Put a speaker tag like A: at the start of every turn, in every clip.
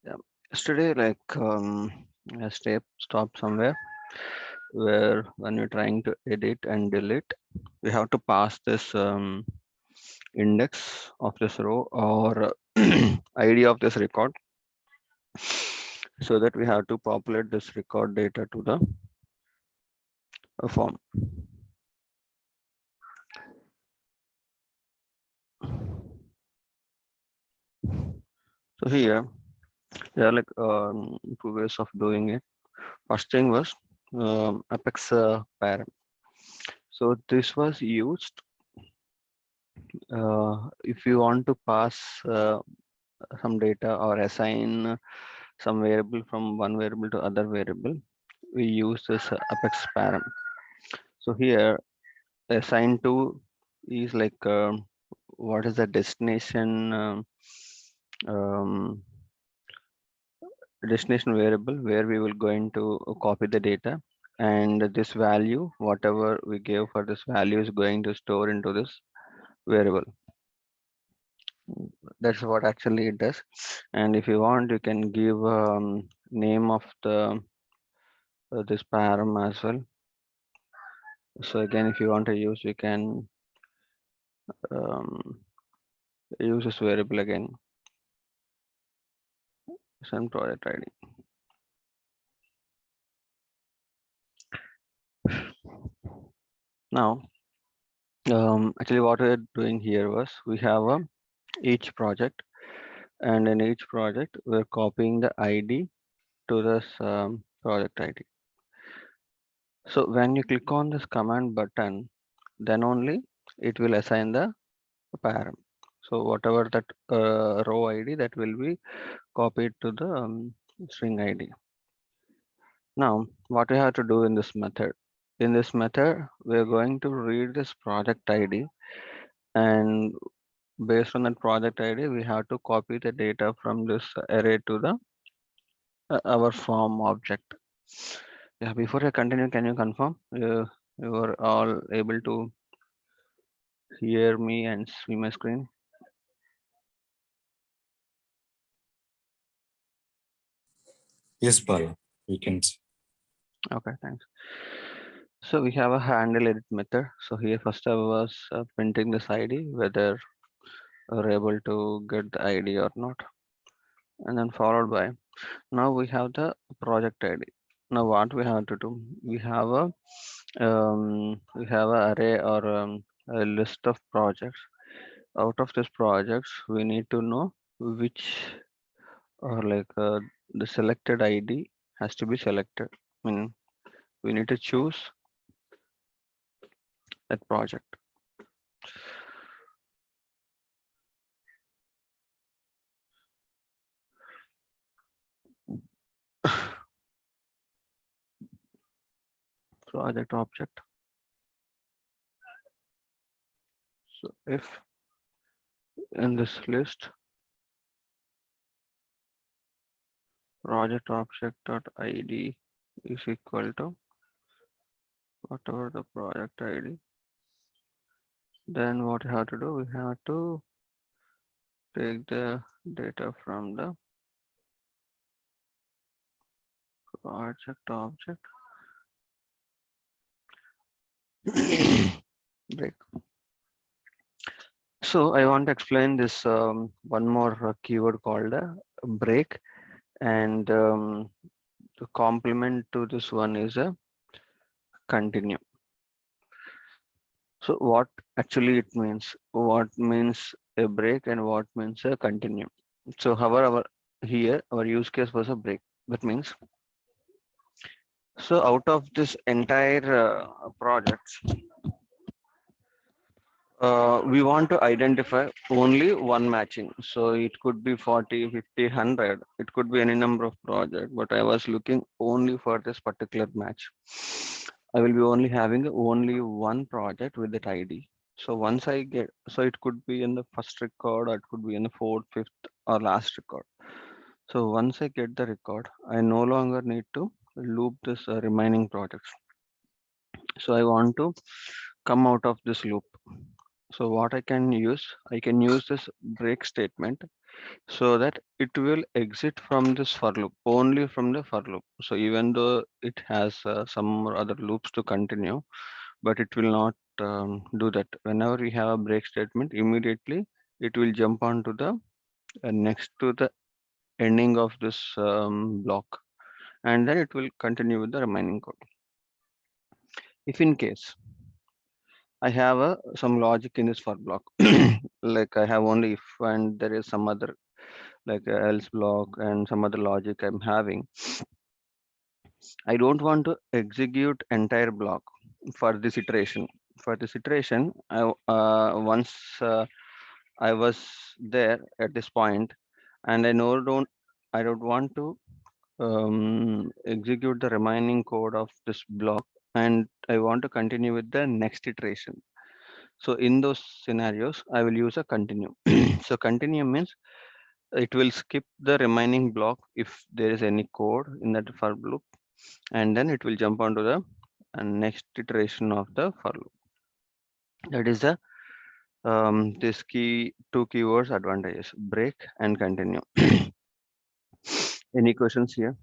A: Yeah. Yesterday, a step stop somewhere where when you're trying to edit and delete, we have to pass this index of this row or ID of this record, so that we have to populate this record data to the form. So here, there are two ways of doing it. First thing was Apex param. So this was used if you want to pass some data or assign some variable from one variable to other variable, we use this Apex param. So here, assign to is what is the destination um, destination variable where we will going to copy the data, and this value, whatever we gave for this value, is going to store into this variable. That's what actually it does. And if you want, you can give name of the this param as well. So again, if you want to use, you can um, use this variable again, send project ID. Now, actually what we're doing here was we have each project, and in each project we're copying the ID to this project ID. So when you click on this command button, then only it will assign the param. So whatever that row ID, that will be copied to the string ID. Now, what we have to do in this method? In this method, we're going to read this project ID, and based on that project ID, we have to copy the data from this array to the our form object. Yeah, before I continue, can you confirm you are all able to hear me and see my screen?
B: Yes, Bala, we can see.
A: Okay, thanks. So we have a handle edit method. So here first I was printing this ID, whether we're able to get the ID or not, and then followed by, now we have the project ID. Now what we have to do? We have a array or a list of projects. Out of these projects, we need to know which, or the selected ID has to be selected. I mean, we need to choose that project. Project object. So if in this list project object dot ID is equal to whatever the project ID, then what we have to do? We have to take the data from the project object break. So I want to explain this one more keyword called a break, and the complement to this one is a continue. So what actually it means? What means a break and what means a continue? So however, here our use case was a break. That means, so out of this entire project, we want to identify only one matching. So it could be 40, 50, 100. It could be any number of projects, but I was looking only for this particular match. I will be only having only one project with that ID. So once I get, so it could be in the first record, or it could be in the fourth, fifth, or last record. So once I get the record, I no longer need to loop this remaining projects. So I want to come out of this loop. So what I can use this break statement so that it will exit from this for loop, only from the for loop. So even though it has some other loops to continue, but it will not do that. Whenever we have a break statement, immediately it will jump onto the next to the ending of this block, and then it will continue with the remaining code. If in case I have some logic in this for block, like I have only if and there is some other like a else block and some other logic I'm having, I don't want to execute entire block for this iteration. For this iteration, once I was there at this point, and I don't want to execute the remaining code of this block, and I want to continue with the next iteration. So in those scenarios, I will use a continue. So continue means it will skip the remaining block if there is any code in that for loop, and then it will jump onto the next iteration of the for loop. That is the this two keywords advantages: break and continue. Any questions here?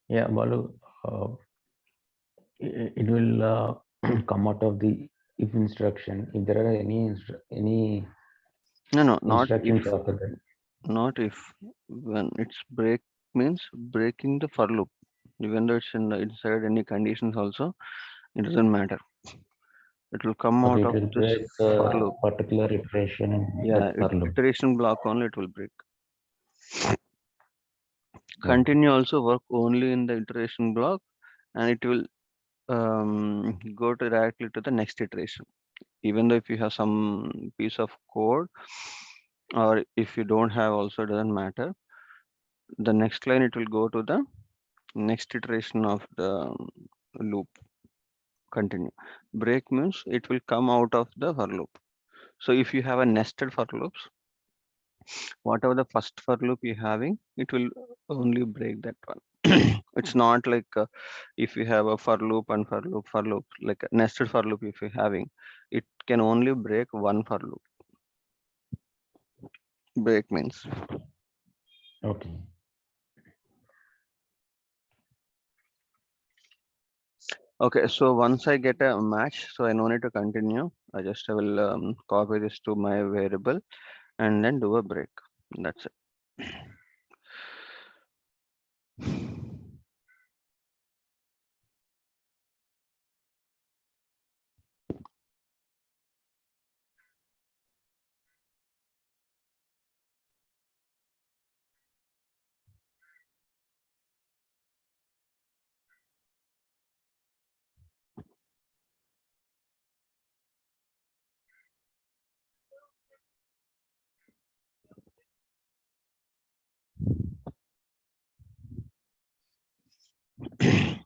C: Yeah, Balu, it will come out of the if instruction. If there are any
A: No, no, not if,
C: instructions after that.
A: not if. When it's break means breaking the for loop. Even though it's inside any conditions also, it doesn't matter. It will come
C: Okay,
A: out
C: it
A: of
C: will
A: this
C: break
A: for
C: a
A: loop.
C: particular iteration in that
A: Yeah,
C: for loop.
A: iteration block only it will break.
C: Okay.
A: Continue also work only in the iteration block, and it will go to directly to the next iteration. Even though if you have some piece of code, or if you don't have also, doesn't matter. The next line it will go to the next iteration of the loop. Continue. Break means it will come out of the for loop. So if you have a nested for loops, whatever the first for loop you're having, it will only break that one. It's not like if you have a for loop and for loop, like a nested for loop if you're having, it can only break one for loop. Break means.
C: Okay.
A: Okay, so once I get a match, so I no need to continue. I just will copy this to my variable and then do a break. That's it.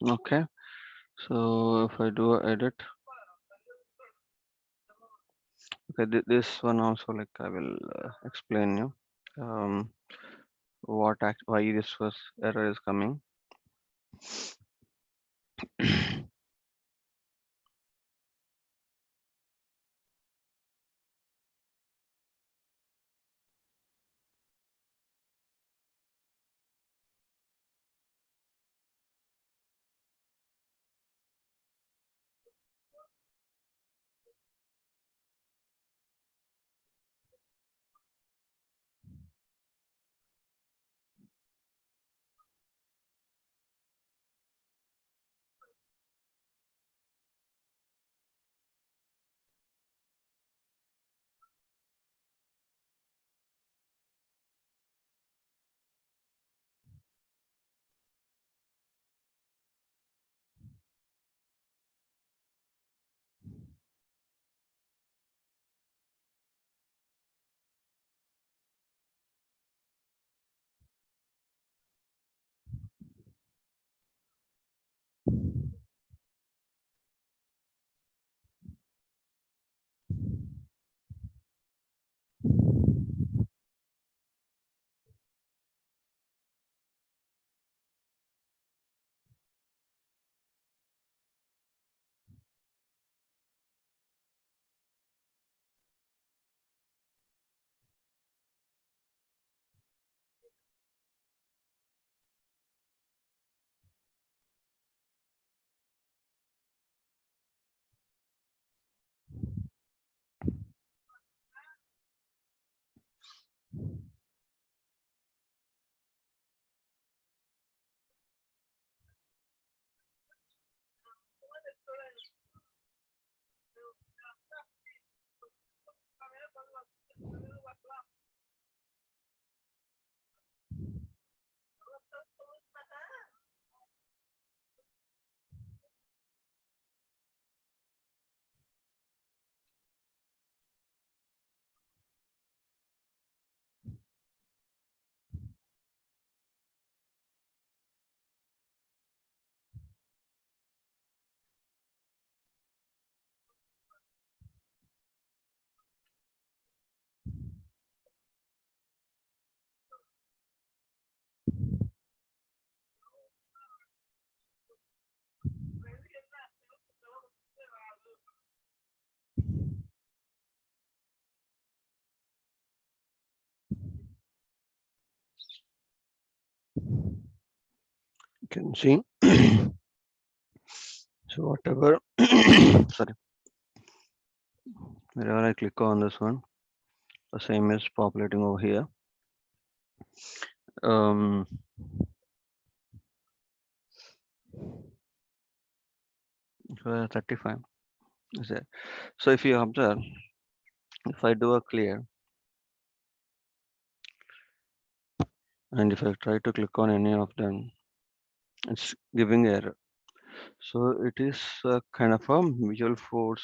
A: Okay, so if I do a edit, okay, this one also like I will explain you um, why this was error is coming. You can see. So whatever, sorry, wherever I click on this one, the same is populating over here. Um, 35 is there. So if you observe, if I do a clear, and if I try to click on any of them, it's giving error. So it is a kind of a visual force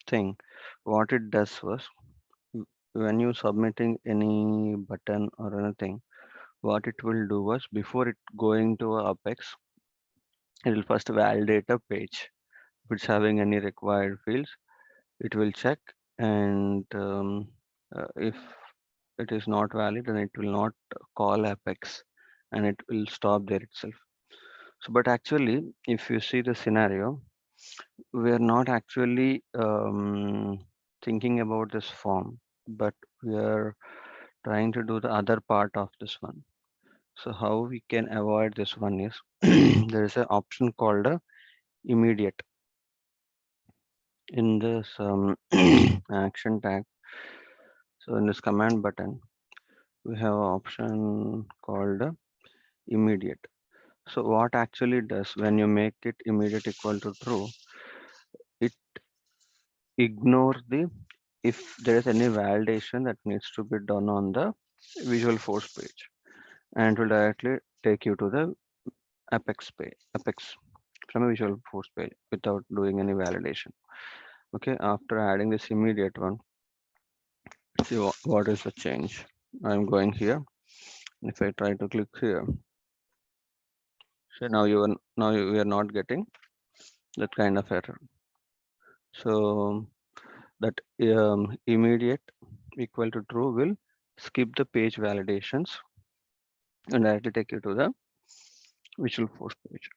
A: thing. What it does was, when you submitting any button or anything, what it will do was, before it going to Apex, it will first validate a page. If it's having any required fields, it will check, and if it is not valid, then it will not call Apex, and it will stop there itself. So, but actually, if you see the scenario, we are not actually thinking about this form, but we are trying to do the other part of this one. So how we can avoid this one is, there is an option called a immediate in this action tag. So in this command button, we have an option called immediate. So what actually does, when you make it immediate equal to true, it ignores the, if there is any validation that needs to be done on the visual force page, and will directly take you to the Apex page, Apex from a visual force page without doing any validation. Okay, after adding this immediate one, see what is the change. I'm going here. If I try to click here, so we are not getting that kind of error. So that immediate equal to true will skip the page validations and directly take you to the visual force page.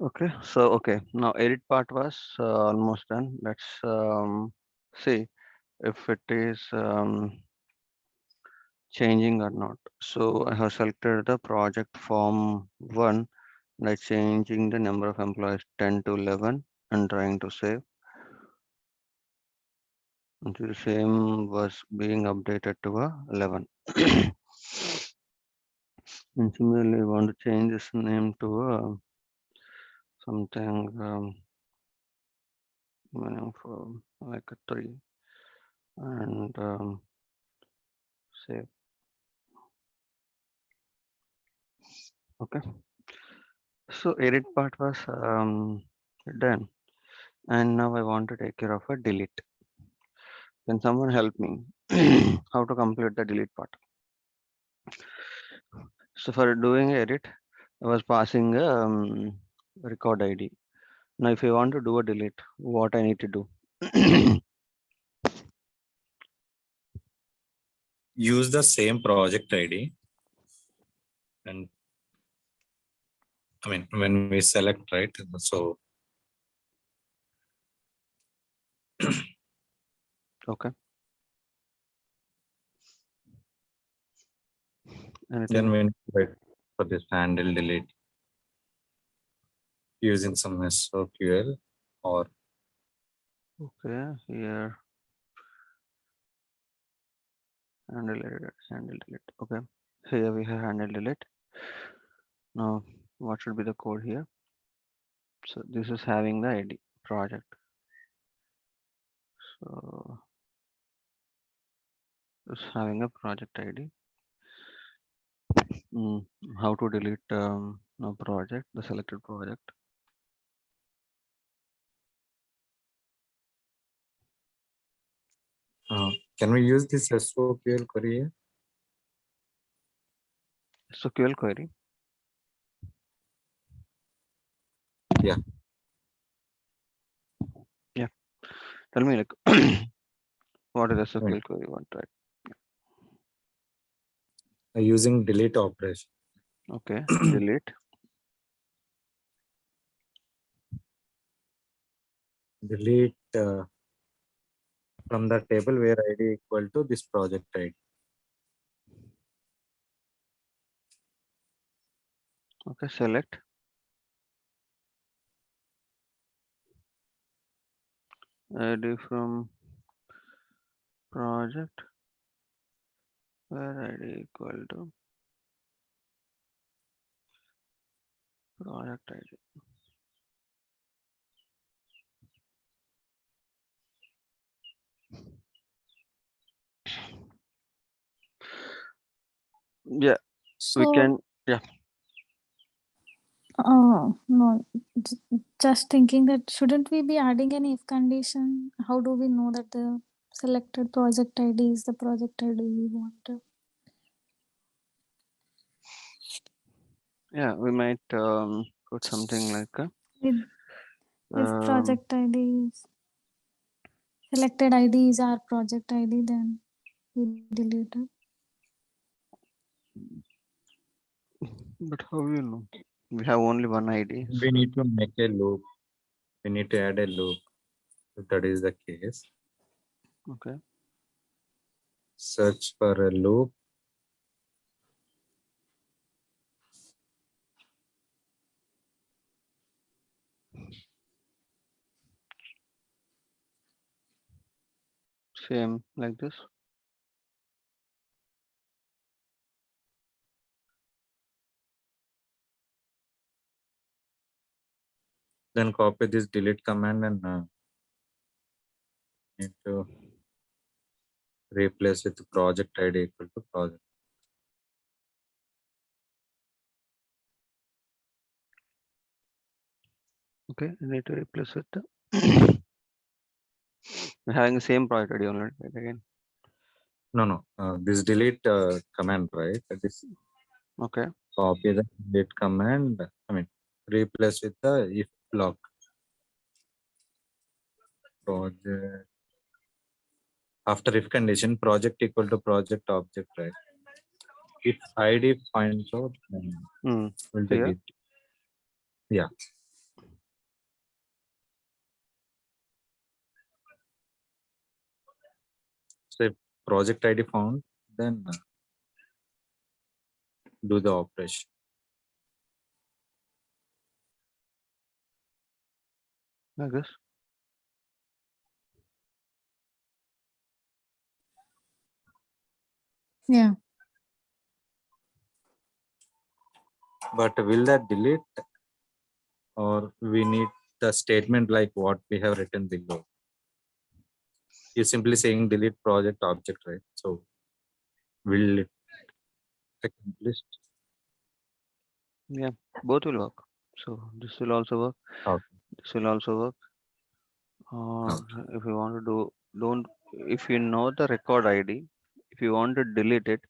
A: Okay, so okay, now edit part was almost done. Let's see if it is changing or not. So I have selected the project form 1 by changing the number of employees 10 to 11 and trying to save. Until the same was being updated to a 11. And similarly, I want to change this name to something for like a 3 and save. Okay. So edit part was done, and now I want to take care of a delete. Can someone help me how to complete the delete part? So for doing edit, I was passing record ID. Now if I want to do a delete, what I need to do?
B: Use the same project ID. And I mean, when we select, right? So
A: Okay.
B: then
A: Anything?
B: when right, for this handle delete using some SOQL or
A: Okay, here handle edit, handle delete. Okay, here we have handle delete. Now what should be the code here? So this is having the ID. project. So it's having a project ID. How to delete a project, the selected project.
B: Can we use this SOQL query here?
A: SQL query.
B: Yeah.
A: Yeah. Tell me like what is SQL
B: Right.
A: query you want, right?
B: Using delete operation.
A: Okay. Delete.
B: Delete from the table where ID equal to this project ID.
A: Okay. Select. ID from project where ID equal to project ID. Yeah, we
D: So,
A: can. Yeah.
D: no, just thinking that shouldn't we be adding any if condition? How do we know that the selected project ID is the project ID we want to?
A: Yeah, we might put something like
D: If
A: um,
D: project ID is selected ID is our project ID, then we delete it.
A: but how you know? We have only one ID.
B: We need to make a loop. We need to add a loop. If that is the case,
A: Okay.
B: search for a loop.
A: Same like this.
B: Then copy this delete command and need to replace with project ID equal to project.
A: Okay, you need to replace it. We're having the same project ID only, right? Again.
B: No. This delete command, right? This
A: Okay.
B: copy the delete command. I mean, replace with the if block. Project. After if condition, project equal to project object, right? If ID finds out, then we'll
A: Here.
B: delete. Yeah. So if project ID found, then do the operation.
A: Like this.
D: Yeah.
B: But will that delete, or we need the statement like what we have written below? You're simply saying delete project object, right? So will it accomplish?
A: Yeah, both will work. So this will also work.
B: Okay.
A: This will also work. Or if you want to do, don't, if you know the record ID, if you want to delete it,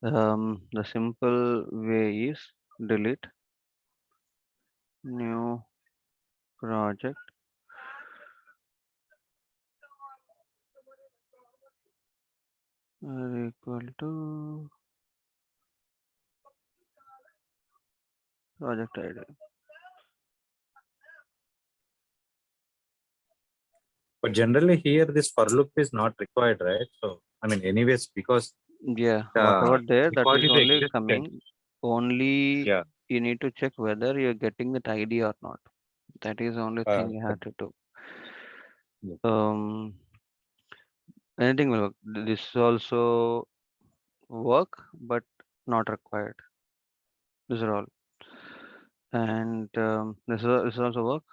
A: the simple way is delete new project equal to project ID.
B: But generally here this for loop is not required, right? So I mean, anyways, because
A: Yeah,
B: the
A: whatever there, that
B: record
A: is
B: is
A: only
B: existed.
A: coming. Only
B: Yeah.
A: you need to check whether you're getting that ID or not. That is the only thing you have to do.
B: Yeah.
A: Anything will work. This also work, but not required. These are all. And this is also work,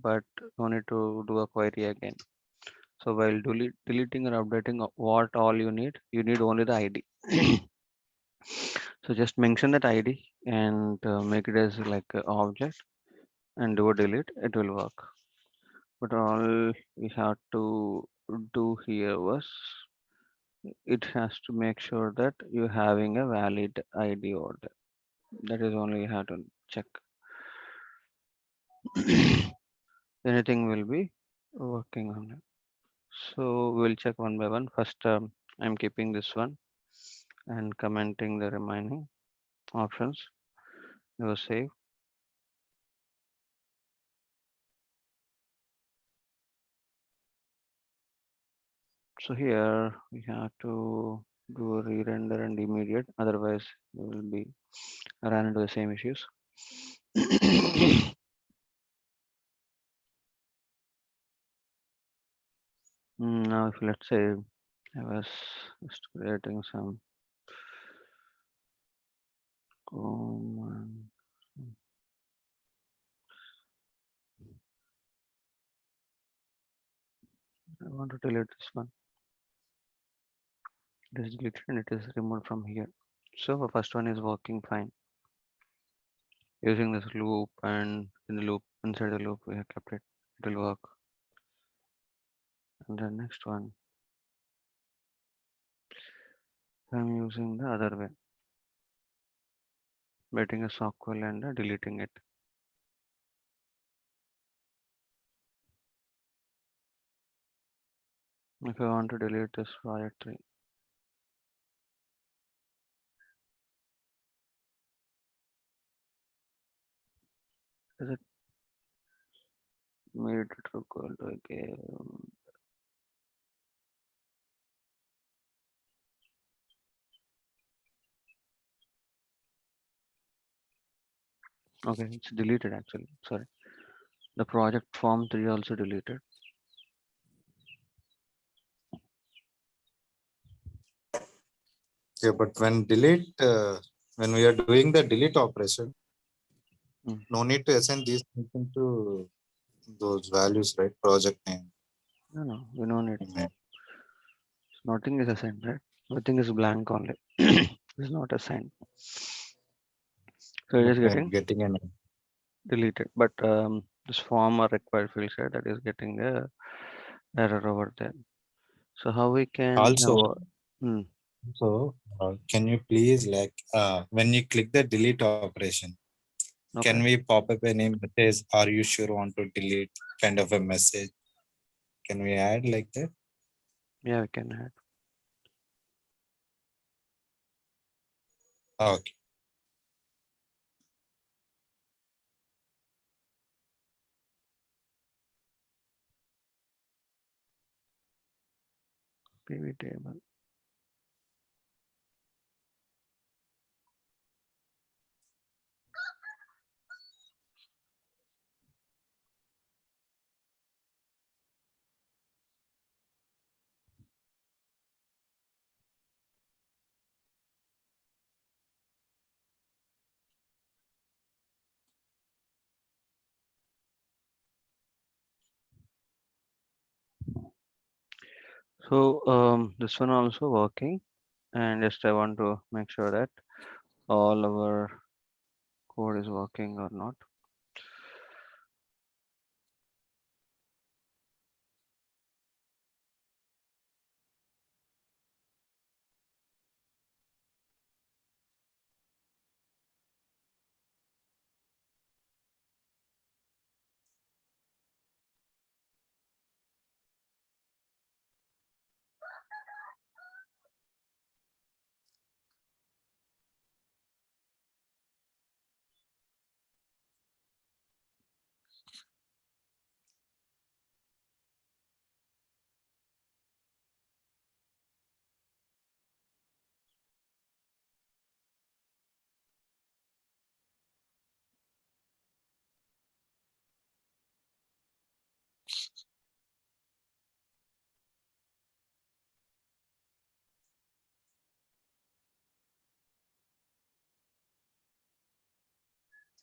A: but no need to do a query again. So while deleting or updating what all you need only the ID. So just mention that ID and make it as like an object and do a delete, it will work. But all we have to do here was it has to make sure that you're having a valid ID over there. That is only you have to check. Anything will be working on it. So we'll check one by one. First, I'm keeping this one and commenting the remaining options. You save. So here we have to do a re-render and immediate, otherwise we will be run into the same issues. Now if let's say I was just creating some command. I want to delete this one. It is deleted and it is removed from here. So the first one is working fine. Using this loop and in the loop, inside the loop we have kept it. It will work. And the next one, I'm using the other way. Writing a SOQL and deleting it. If I want to delete this directory, is it made it equal to again? Okay, it's deleted actually. Sorry. The project form 3 also deleted.
B: Yeah, but when when we are doing the delete operation,
A: Mm.
B: no need to assign these things into those values, right? Project name.
A: No, we don't need.
B: email.
A: Nothing is assigned, right? Nothing is blank only. It's not assigned. So it
B: But
A: is
B: we are
A: getting
B: getting an
A: deleted. But this form or required field set that is getting a error over there. So how we can
B: also.
A: hmm,
B: So, can you please when you click the delete operation,
A: okay.
B: can we pop up any message? Are you sure want to delete? Kind of a message. Can we add like that?
A: Yeah, we can add.
B: Okay.
A: PV table. So this one also working, and just I want to make sure that all our code is working or not.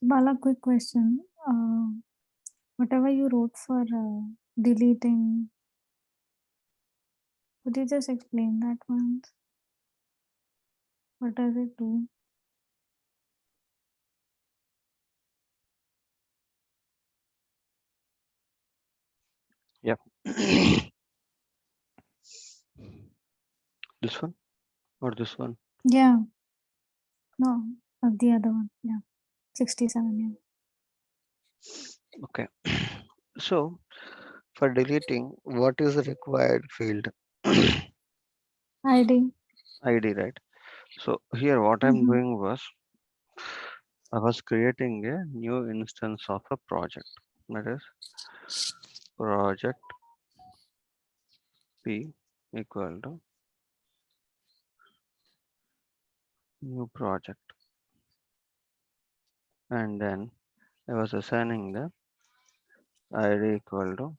D: Bala, quick question. whatever you wrote for deleting, could you just explain that once? What does it do?
A: Yep. This one or this one?
D: Yeah. No, the other one. Yeah. 67. Yeah.
A: Okay. So for deleting, what is the required field?
D: ID.
A: ID, right? So here what I'm doing was I was creating a new instance of a project. That is project P equal to new project. And then I was assigning the ID equal to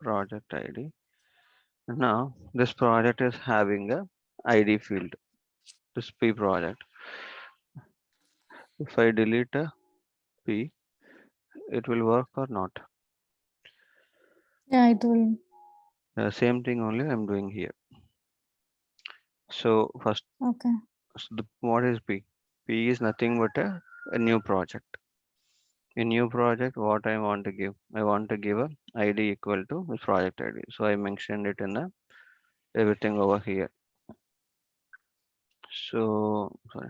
A: project ID. Now this project is having a ID field, this P project. If I delete a P, it will work or not?
D: Yeah, it will.
A: The same thing only I'm doing here. So first,
D: Okay.
A: what is P? P is nothing but a new project. A new project, what I want to give? I want to give a ID equal to this project ID. So I mentioned it in the everything over here. So sorry,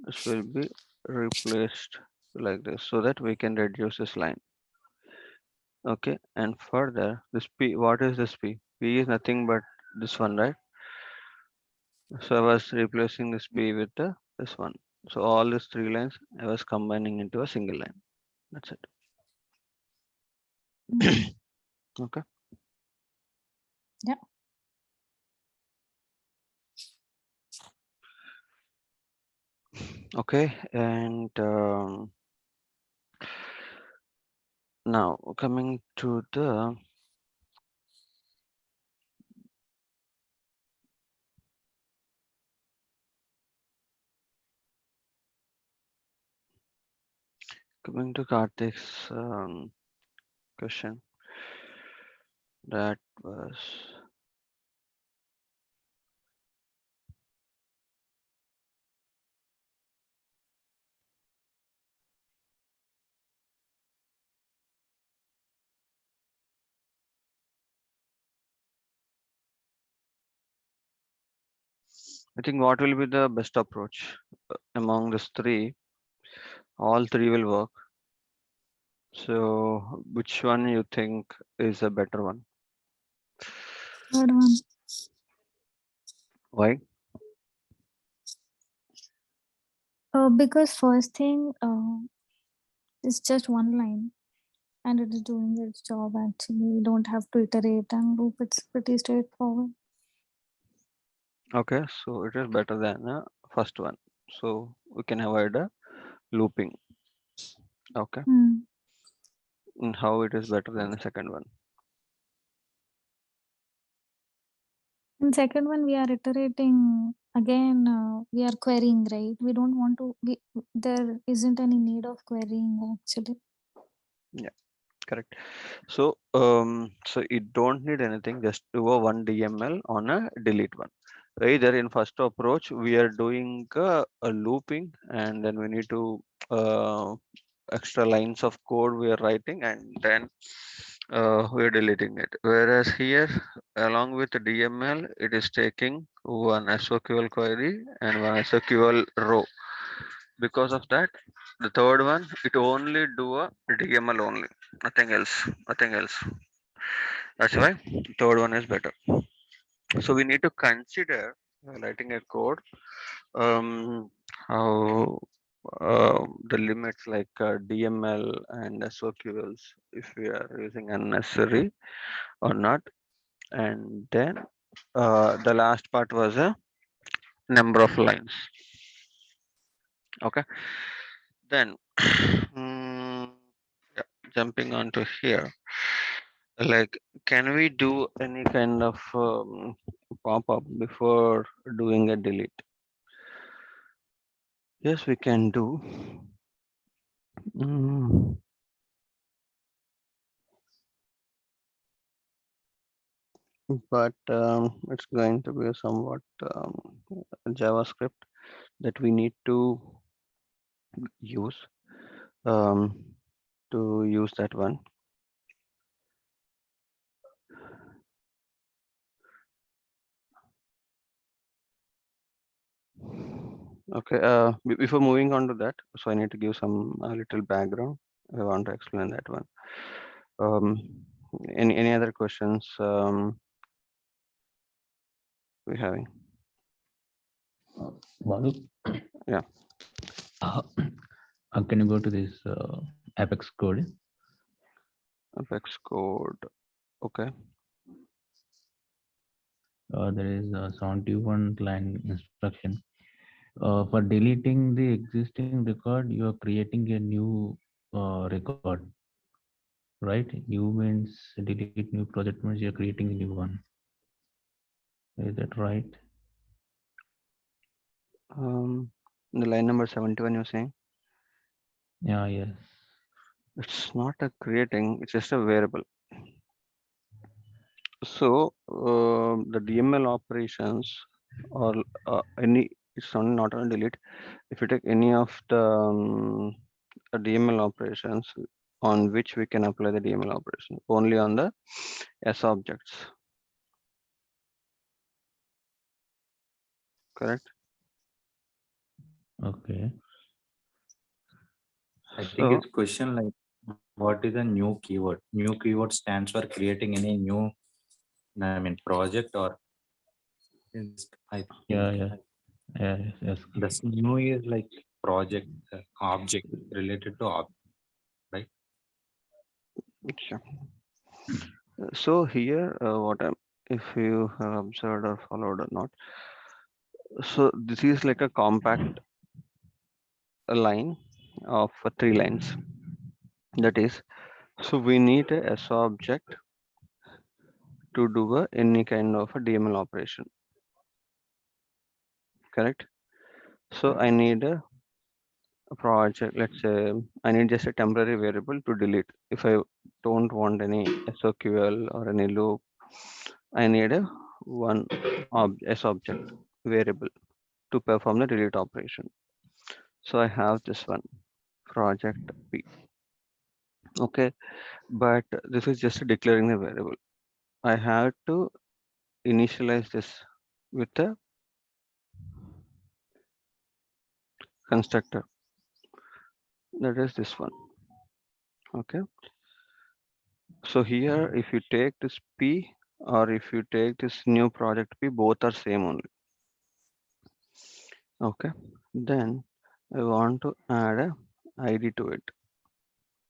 A: this will be replaced like this so that we can reduce this line. Okay, and further this P, what is this P? P is nothing but this one, right? So I was replacing this P with this one. So all these three lines I was combining into a single line. That's it. Okay.
D: Yeah.
A: Okay, and now coming to the Karthik's question, that was I think what will be the best approach among these three? All three will work. So which one you think is a better one?
D: Third one.
A: Why?
D: Because first thing is just one line and it is doing its job actually. We don't have to iterate and loop. It's pretty straightforward.
A: Okay, so it is better than the first one. So we can avoid a looping. Okay. And how it is better than the second one?
D: In second one, we are iterating again. We are querying, right? We don't want to. There isn't any need of querying actually.
A: Yeah, correct. So so you don't need anything, just do a one DML on a delete one. Either in first approach we are doing a looping, and then we need to extra lines of code we are writing, and then we are deleting it. Whereas here, along with the DML, it is taking one SOQL query and one SOQL row. Because of that, the third one, it only do a DML only, nothing else, nothing else. That's why third one is better. So we need to consider writing a code, how the limits like DML and SOQLs, if we are using unnecessary or not. And then the last part was a number of lines. Okay, then yeah, jumping onto here, like, can we do any kind of pop-up before doing a delete? Yes, we can do. but it's going to be somewhat JavaScript that we need to use um, to use that one. Okay, before moving on to that, so I need to give some little background. I want to explain that one. Any other questions we having?
C: Balu,
A: Yeah.
C: can you go to this Apex code?
A: Apex code. Okay.
C: There is a 71 line instruction. For deleting the existing record, you are creating a new record, right? You means delete new project means you're creating a new one. Is that right?
A: The line number 71 you're saying?
C: Yeah, yes.
A: It's not a creating, it's just a variable. So the DML operations or any, it's not only delete. If you take any of the DML operations on which we can apply the DML operation, only on the S objects. Correct?
C: Okay.
B: I think
A: So
B: it's question like, what is a new keyword? New keyword stands for creating any new, I mean, project or I
C: Yeah,
B: think
C: yeah. Yeah, yes, yes.
B: this new is like project object related to object, right?
A: sure. So here, what I'm, if you have observed or followed or not, so this is like a compact line of 3 lines. That is, so we need a S object to do any kind of a DML operation. Correct? So I need a project. Let's say I need just a temporary variable to delete. If I don't want any SOQL or any loop, I need a one S object variable to perform the delete operation. So I have this one project P. Okay, but this is just declaring the variable. I have to initialize this with a constructor. That is this one. Okay. So here, if you take this P or if you take this new project P, both are same only. Okay. Then I want to add a ID to it.